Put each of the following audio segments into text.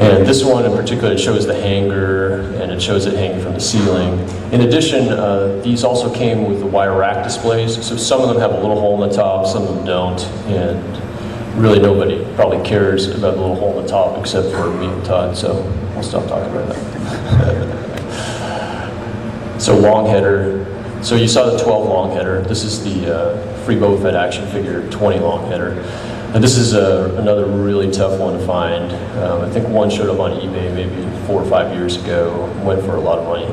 And this one in particular, it shows the hanger, and it shows it hanging from the ceiling. In addition, these also came with the wire rack displays, so some of them have a little hole in the top, some of them don't, and really nobody probably cares about the little hole in the top except for me and Todd, so we'll stop talking about that. So long header. So you saw the 12 long header. This is the Free Boba Fett action figure 20 long header. And this is another really tough one to find. I think one showed up on eBay maybe 4 or 5 years ago. Went for a lot of money.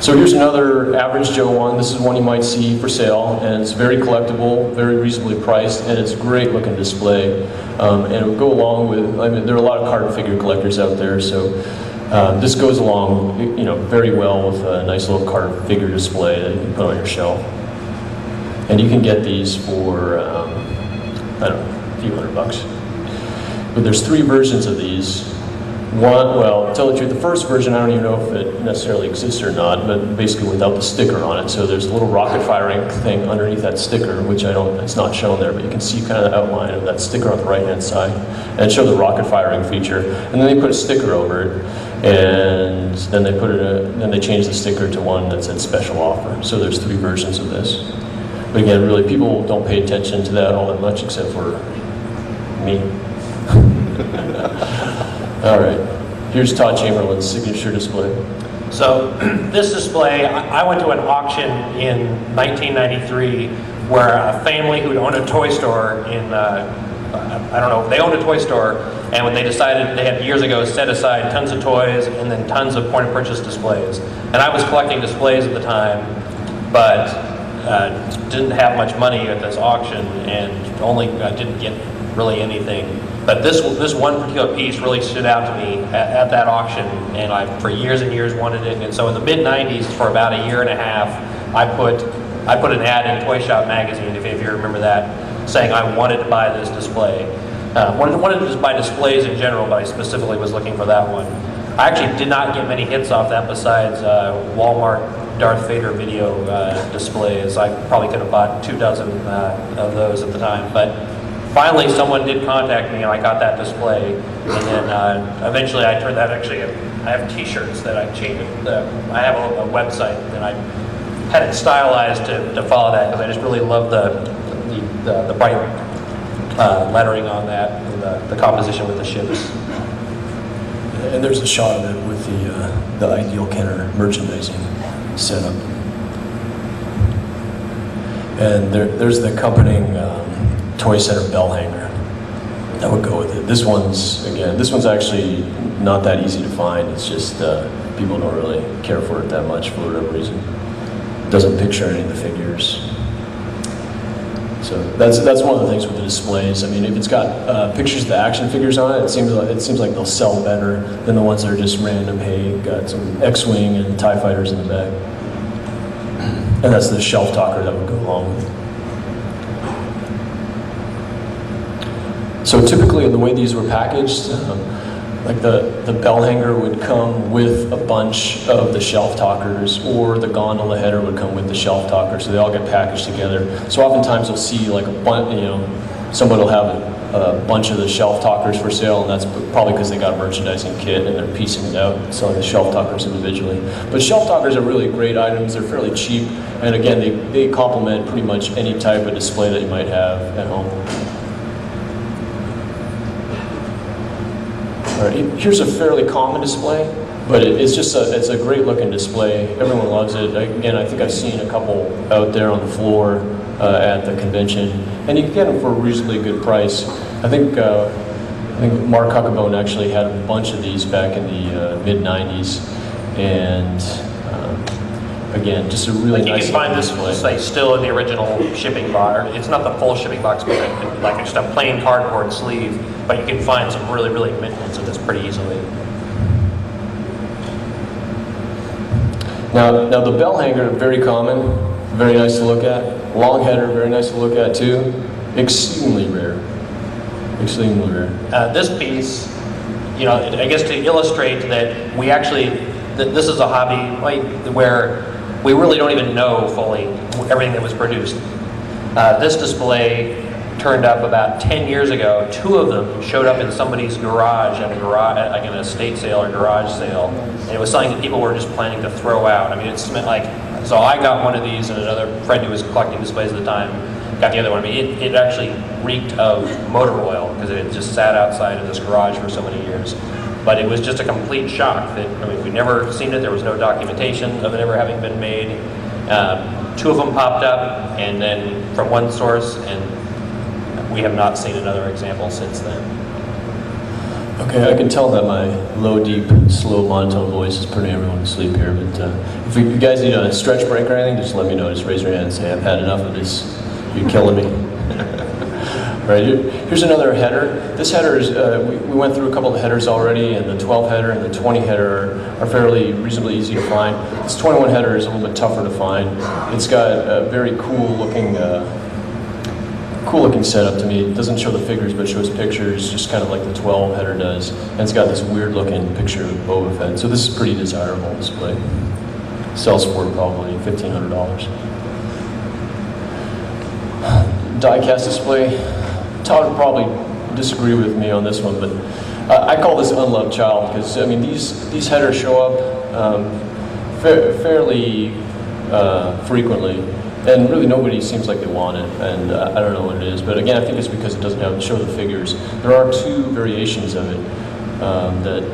So here's another average Joe one. This is one you might see for sale, and it's very collectible, very reasonably priced, and it's a great looking display. And it would go along with, I mean, there are a lot of card figure collectors out there, so this goes along, very well with a nice little card figure display that you can put on your shelf. And you can get these for, I don't know, a few $100. But there's 3 versions of these. One, well, to tell the truth, the first version, I don't even know if it necessarily exists or not, but basically without the sticker on it. So there's a little rocket firing thing underneath that sticker, which it's not shown there, but you can see kind of the outline of that sticker on the right-hand side. And it showed the rocket firing feature. And then they put a sticker over it, and then they changed the sticker to one that said special offer. So there's 3 versions of this. But again, really, people don't pay attention to that all that much except for me. All right, here's Todd Chamberlain's signature display. So this display, I went to an auction in 1993 where a family who'd owned a toy store in, I don't know, they owned a toy store, and when they decided, they had years ago set aside tons of toys and then tons of point-of-purchase displays. And I was collecting displays at the time, but didn't have much money at this auction and only didn't get really anything. But this one particular piece really stood out to me at that auction, and I, for years and years, wanted it. And so in the mid-'90s, for about a year and a half, I put an ad in Toy Shop magazine, if you remember that, saying I wanted to buy this display. Wanted to just buy displays in general, but I specifically was looking for that one. I actually did not get many hits off that besides Walmart Darth Vader video displays. I probably could have bought 2 dozen of those at the time, but finally someone did contact me and I got that display, and then eventually I turned that, actually I have t-shirts that I changed. I have a website and I had it stylized to follow that because I just really love the bright lettering on that and the composition with the ships. And there's a shot of it with the Ideal Kenner merchandising setup. And there's the accompanying Toy Center bell hanger that would go with it. This one's actually not that easy to find. It's just people don't really care for it that much for whatever reason. It doesn't picture any of the figures. So that's one of the things with the displays. I mean, if it's got pictures of the action figures on it, it seems like they'll sell better than the ones that are just random. Hey, got some X-wing and TIE fighters in the back, and that's the shelf talker that would go along with it. So typically, in the way these were packaged, like the bell hanger would come with a bunch of the shelf talkers, or the gondola header would come with the shelf talker, so they all get packaged together. So oftentimes you'll see like somebody will have a bunch of the shelf talkers for sale, and that's probably because they got a merchandising kit and they're piecing it out, selling the shelf talkers individually. But shelf talkers are really great items. They're fairly cheap, and again, they complement pretty much any type of display that you might have at home. All right, here's a fairly common display, but it's a great looking display. Everyone loves it. Again, I think I've seen a couple out there on the floor at the convention, and you can get them for a reasonably good price. I think Mark Huckabone actually had a bunch of these back in the mid-'90s, and again, just a really nice. You can find this display still in the original shipping box. It's not the full shipping box, but like just a plain cardboard sleeve. But you can find some really, really mint ones of this pretty easily. Now the bell hanger, very common, very nice to look at. Long header, very nice to look at too. Extremely rare. Extremely rare. This piece, I guess to illustrate that we actually, this is a hobby where we really don't even know fully everything that was produced. This display turned up about 10 years ago. 2 of them showed up in somebody's garage at a garage, like an estate sale or garage sale, and it was something that people were just planning to throw out. I mean, it's like, so I got one of these, and another friend who was collecting displays at the time got the other one. I mean, it actually reeked of motor oil because it had just sat outside of this garage for so many years. But it was just a complete shock that, I mean, we'd never seen it. There was no documentation of it ever having been made. 2 of them popped up, and then from one source, and we have not seen another example since then. Okay, I can tell that my low, deep, slow, monotone voice is putting everyone to sleep here, but if you guys need a stretch break or anything, just let me know. Just raise your hand and say, I've had enough of this. You're killing me. All right, here's another header. This header is, we went through a couple of headers already, and the 12 header and the 20 header are fairly reasonably easy to find. This 21 header is a little bit tougher to find. It's got a very cool looking setup to me. It doesn't show the figures, but shows pictures, just kind of like the 12 header does. And it's got this weird looking picture of Boba Fett. So this is a pretty desirable display. Sells for probably $1,500. Die-cast display. Todd would probably disagree with me on this one, but I call this unloved child because, I mean, these headers show up fairly frequently, and really nobody seems like they want it, and I don't know what it is, but again, I think it's because it doesn't show the figures. There are 2 variations of it that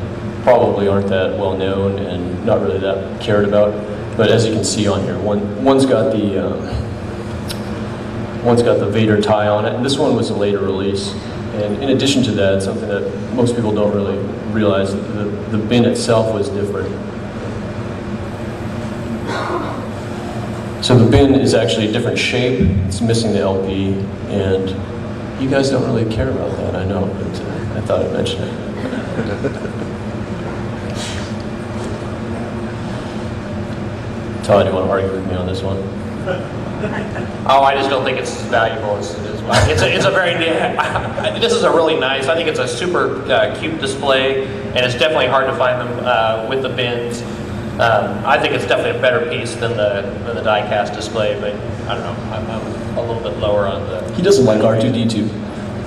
probably aren't that well known and not really that cared about, but as you can see on here, one's got the Vader tie on it, and this one was a later release. And in addition to that, something that most people don't really realize, the bin itself was different. So the bin is actually a different shape. It's missing the LP, and you guys don't really care about that, I know, but I thought I'd mention it. Todd, do you want to argue with me on this one? Oh, I just don't think it's as valuable as it's a very, this is a really nice, I think it's a super cute display, and it's definitely hard to find them with the bins. I think it's definitely a better piece than the die-cast display, but I don't know, I'm a little bit lower on the... He doesn't like R2-D2.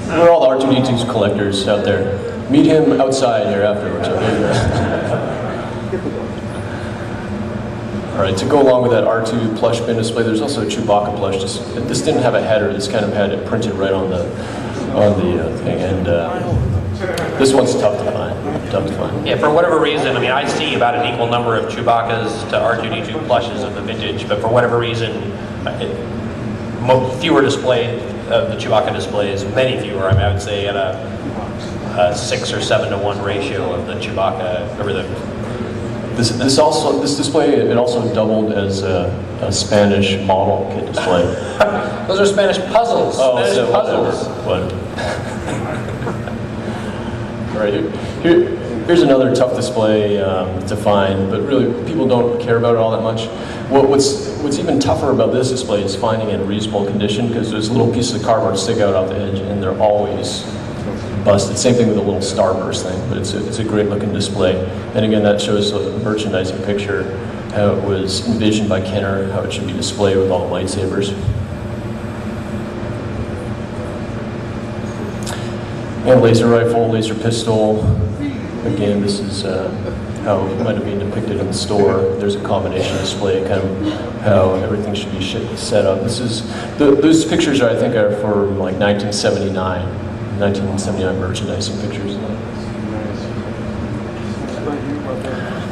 We're all the R2-D2 collectors out there. Meet him outside here afterwards, okay? All right, to go along with that R2 plush bin display, there's also a Chewbacca plush. This didn't have a header. This kind of had it printed right on the thing, and this one's tough to find. Yeah, for whatever reason, I mean, I see about an equal number of Chewbaccas to R2-D2 plushes of the vintage, but for whatever reason, fewer display of the Chewbacca displays, many fewer. I mean, I would say at a 6 or 7 to 1 ratio of the Chewbacca, or the... This display, it also doubled as a Spanish model kit display. Those are Spanish puzzles. Oh, Spanish so puzzles. what? All right, here's another tough display to find, but really people don't care about it all that much. What's even tougher about this display is finding it in reasonable condition, because there's little pieces of cardboard stick out off the edge, and they're always busted. Same thing with the little starburst thing, but it's a great looking display. And again, that shows a merchandising picture, how it was envisioned by Kenner, how it should be displayed with all the lightsabers. And laser rifle, laser pistol. Again, this is how it might have been depicted in the store. There's a combination display, kind of how everything should be set up. Those pictures I think are from like 1979 merchandising pictures.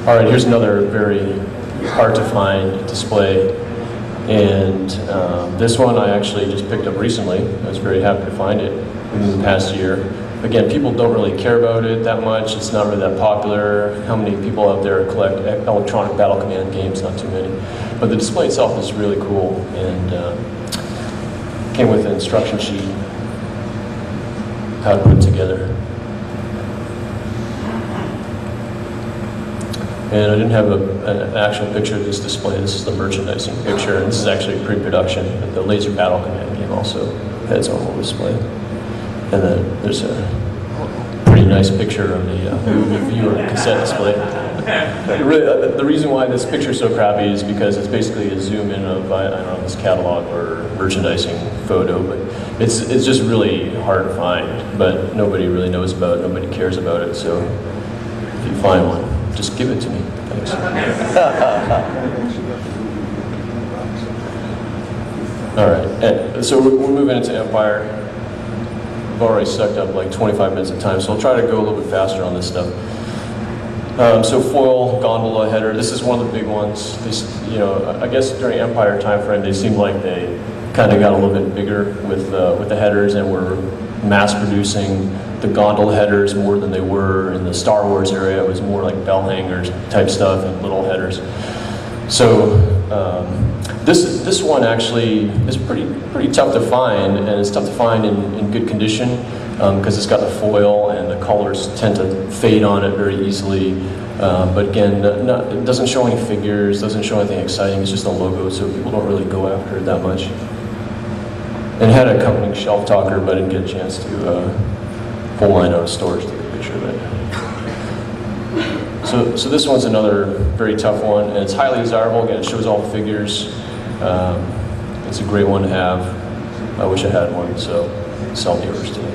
All right, here's another very hard to find display, and this one I actually just picked up recently. I was very happy to find it within the past year. Again, people don't really care about it that much. It's not really that popular. How many people out there collect electronic battle command games? Not too many. But the display itself is really cool, and came with an instruction sheet how to put it together. And I didn't have an actual picture of this display. This is the merchandising picture, and this is actually pre-production. The Laser Battle Command game also had its own little display. And then there's a pretty nice picture of the movie viewer cassette display. The reason why this picture is so crappy is because it's basically a zoom in of, I don't know, this catalog or merchandising photo, but it's just really hard to find, but nobody really knows about it, nobody cares about it, so if you find one, just give it to me. Thanks. All right, so we're moving into Empire. I've already sucked up like 25 minutes of time, so I'll try to go a little bit faster on this stuff. So foil gondola header, this is one of the big ones. I guess during Empire time frame, they seemed like they kind of got a little bit bigger with the headers, and were mass producing the gondola headers more than they were in the Star Wars area. It was more like bell hangers type stuff and little headers. So this one actually is pretty tough to find, and it's tough to find in good condition because it's got the foil and the colors tend to fade on it very easily. But again, it doesn't show any figures, doesn't show anything exciting. It's just a logo, so people don't really go after it that much. And it had a accompanying shelf talker, but I didn't get a chance to pull mine out of storage to take a picture of it. So this one's another very tough one, and it's highly desirable. Again, it shows all the figures. It's a great one to have. I wish I had one, so sell me yours today.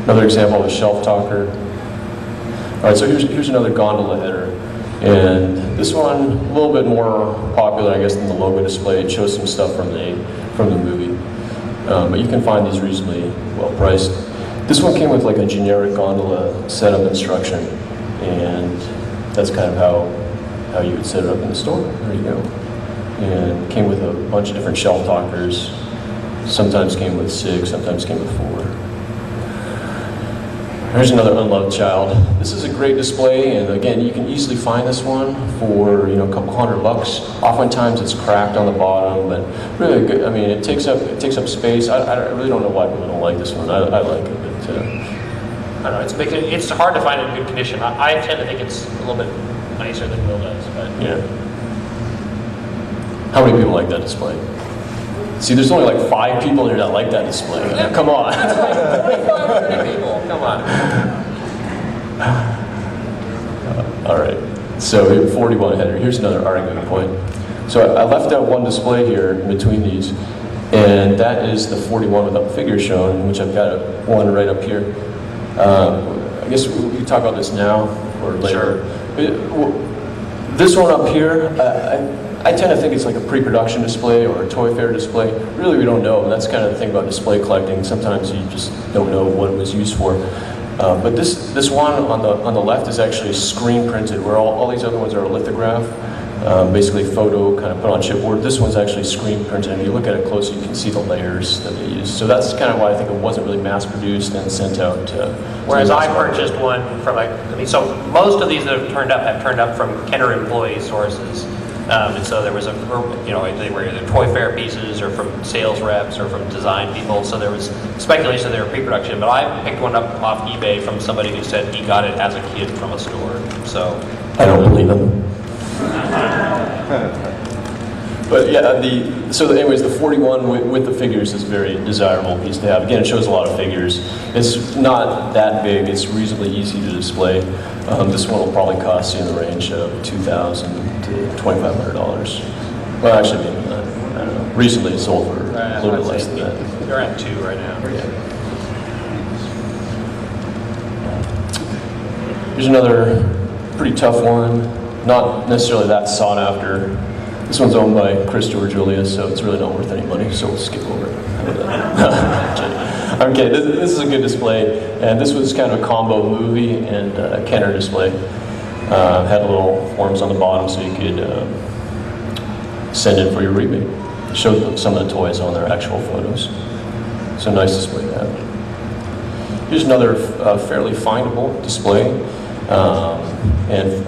Another example of a shelf talker. All right, so here's another gondola header. And this one, a little bit more popular, I guess, than the logo display. It shows some stuff from the movie. But you can find these reasonably well priced. This one came with like a generic gondola setup instruction, and that's kind of how you would set it up in the store. There you go. And it came with a bunch of different shelf talkers. Sometimes came with 6, sometimes came with 4. Here's another unloved child. This is a great display, and again, you can easily find this one for a couple $100. Oftentimes, it's cracked on the bottom, but really good. I mean, it takes up space. I really don't know why people don't like this one. I like it, but I don't know. It's hard to find it in good condition. I tend to think it's a little bit nicer than Will does, but yeah. How many people like that display? See, there's only like 5 people here that like that display. Come on. 25, 30 people. Come on. All right. So 41 header. Here's another arguing point. So I left out one display here in between these, and that is the 41 without figure shown, which I've got one right up here. I guess we can talk about this now or later. Sure. This one up here, I tend to think it's like a pre-production display or a toy fair display. Really, we don't know. And that's kind of the thing about display collecting. Sometimes you just don't know what it was used for. But this one on the left is actually screen printed, where all these other ones are a lithograph, basically photo kind of put on chipboard. This one's actually screen printed, and you look at it close, you can see the layers that they use. So that's kind of why I think it wasn't really mass produced and sent out. Whereas I purchased one from so most of these that have turned up from Kenner employee sources. And so there was they were either toy fair pieces or from sales reps or from design people. So there was speculation they were pre-production, but I picked one up off eBay from somebody who said he got it as a kid from a store. So I don't believe him. But yeah, anyways, the 41 with the figures is a very desirable piece to have. Again, it shows a lot of figures. It's not that big. It's reasonably easy to display. This one will probably cost you in the range of $2,000 to $2,500. Well, actually, maybe not. I don't know. Recently, it sold for a little bit less than that. They're at 2 right now. Yeah. Here's another pretty tough one. Not necessarily that sought after. This one's owned by Chris Georgioulias, so it's really not worth any money, so we'll skip over it. Okay, this is a good display, and this was kind of a combo movie and Kenner display. Had little forms on the bottom so you could send in for your rebate. Showed some of the toys on their actual photos. So nice display to have. Here's another fairly findable display, and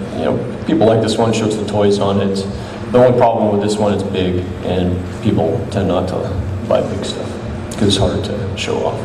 people like this one. Shows the toys on it. The only problem with this one is big, and people tend not to buy big stuff because it's hard to show off.